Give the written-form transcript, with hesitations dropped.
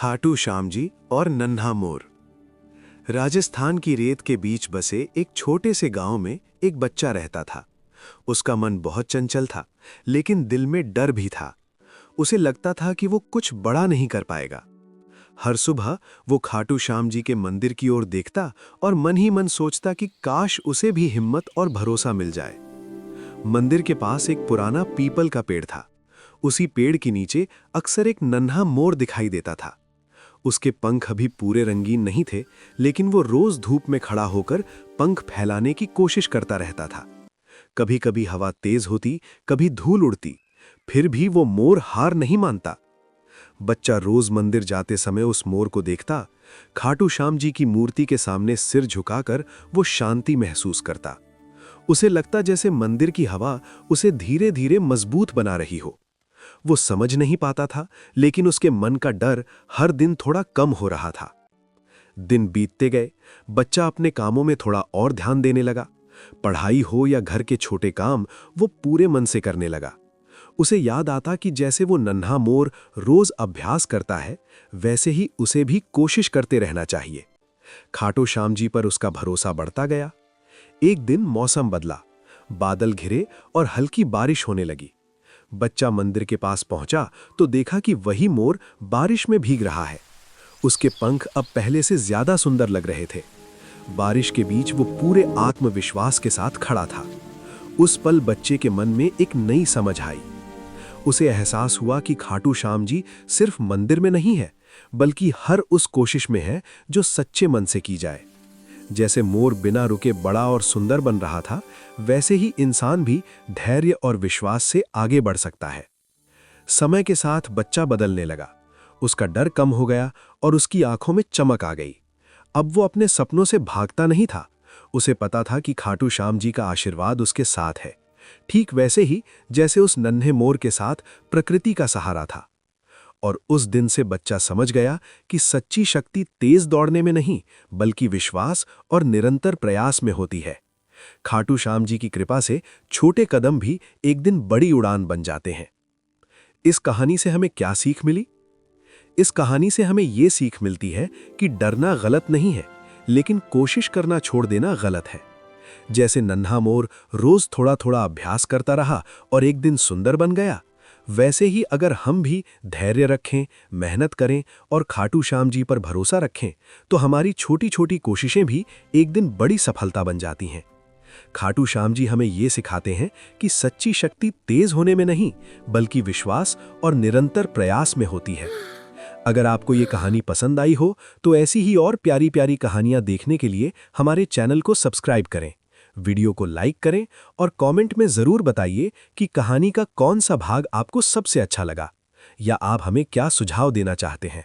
खाटू श्याम जी और नन्हा मोर। राजस्थान की रेत के बीच बसे एक छोटे से गांव में एक बच्चा रहता था। उसका मन बहुत चंचल था, लेकिन दिल में डर भी था। उसे लगता था कि वो कुछ बड़ा नहीं कर पाएगा। हर सुबह वो खाटू श्याम जी के मंदिर की ओर देखता और मन ही मन सोचता कि काश उसे भी हिम्मत और भरोसा मिल जाए। मंदिर के पास एक पुराना पीपल का पेड़ था। उसी पेड़ के नीचे अक्सर एक नन्हा मोर दिखाई देता था। उसके पंख अभी पूरे रंगीन नहीं थे, लेकिन वो रोज धूप में खड़ा होकर पंख फैलाने की कोशिश करता रहता था। कभी कभी हवा तेज होती, कभी धूल उड़ती, फिर भी वो मोर हार नहीं मानता। बच्चा रोज मंदिर जाते समय उस मोर को देखता। खाटू श्याम जी की मूर्ति के सामने सिर झुकाकर वो शांति महसूस करता। उसे लगता जैसे मंदिर की हवा उसे धीरे धीरे मजबूत बना रही हो। वो समझ नहीं पाता था, लेकिन उसके मन का डर हर दिन थोड़ा कम हो रहा था। दिन बीतते गए, बच्चा अपने कामों में थोड़ा और ध्यान देने लगा। पढ़ाई हो या घर के छोटे काम, वो पूरे मन से करने लगा। उसे याद आता कि जैसे वो नन्हा मोर रोज अभ्यास करता है, वैसे ही उसे भी कोशिश करते रहना चाहिए। खाटू श्याम जी पर उसका भरोसा बढ़ता गया। एक दिन मौसम बदला, बादल घिरे और हल्की बारिश होने लगी। बच्चा मंदिर के पास पहुंचा तो देखा कि वही मोर बारिश में भीग रहा है। उसके पंख अब पहले से ज्यादा सुंदर लग रहे थे। बारिश के बीच वो पूरे आत्मविश्वास के साथ खड़ा था। उस पल बच्चे के मन में एक नई समझ आई। उसे एहसास हुआ कि खाटू श्याम जी सिर्फ मंदिर में नहीं है, बल्कि हर उस कोशिश में है जो सच्चे मन से की जाए। जैसे मोर बिना रुके बड़ा और सुंदर बन रहा था, वैसे ही इंसान भी धैर्य और विश्वास से आगे बढ़ सकता है। समय के साथ बच्चा बदलने लगा। उसका डर कम हो गया और उसकी आंखों में चमक आ गई। अब वो अपने सपनों से भागता नहीं था। उसे पता था कि खाटू श्याम जी का आशीर्वाद उसके साथ है, ठीक वैसे ही जैसे उस नन्हे मोर के साथ प्रकृति का सहारा था। और उस दिन से बच्चा समझ गया कि सच्ची शक्ति तेज दौड़ने में नहीं, बल्कि विश्वास और निरंतर प्रयास में होती है। खाटू श्याम जी की कृपा से छोटे कदम भी एक दिन बड़ी उड़ान बन जाते हैं। इस कहानी से हमें क्या सीख मिली? इस कहानी से हमें यह सीख मिलती है कि डरना गलत नहीं है, लेकिन कोशिश करना छोड़ देना गलत है। जैसे नन्हा मोर रोज थोड़ा थोड़ा अभ्यास करता रहा और एक दिन सुंदर बन गया, वैसे ही अगर हम भी धैर्य रखें, मेहनत करें और खाटू श्याम जी पर भरोसा रखें, तो हमारी छोटी छोटी कोशिशें भी एक दिन बड़ी सफलता बन जाती हैं। खाटू श्याम जी हमें ये सिखाते हैं कि सच्ची शक्ति तेज होने में नहीं, बल्कि विश्वास और निरंतर प्रयास में होती है। अगर आपको ये कहानी पसंद आई हो, तो ऐसी ही और प्यारी प्यारी कहानियां देखने के लिए हमारे चैनल को सब्सक्राइब करें, वीडियो को लाइक करें और कमेंट में ज़रूर बताइए कि कहानी का कौन सा भाग आपको सबसे अच्छा लगा, या आप हमें क्या सुझाव देना चाहते हैं।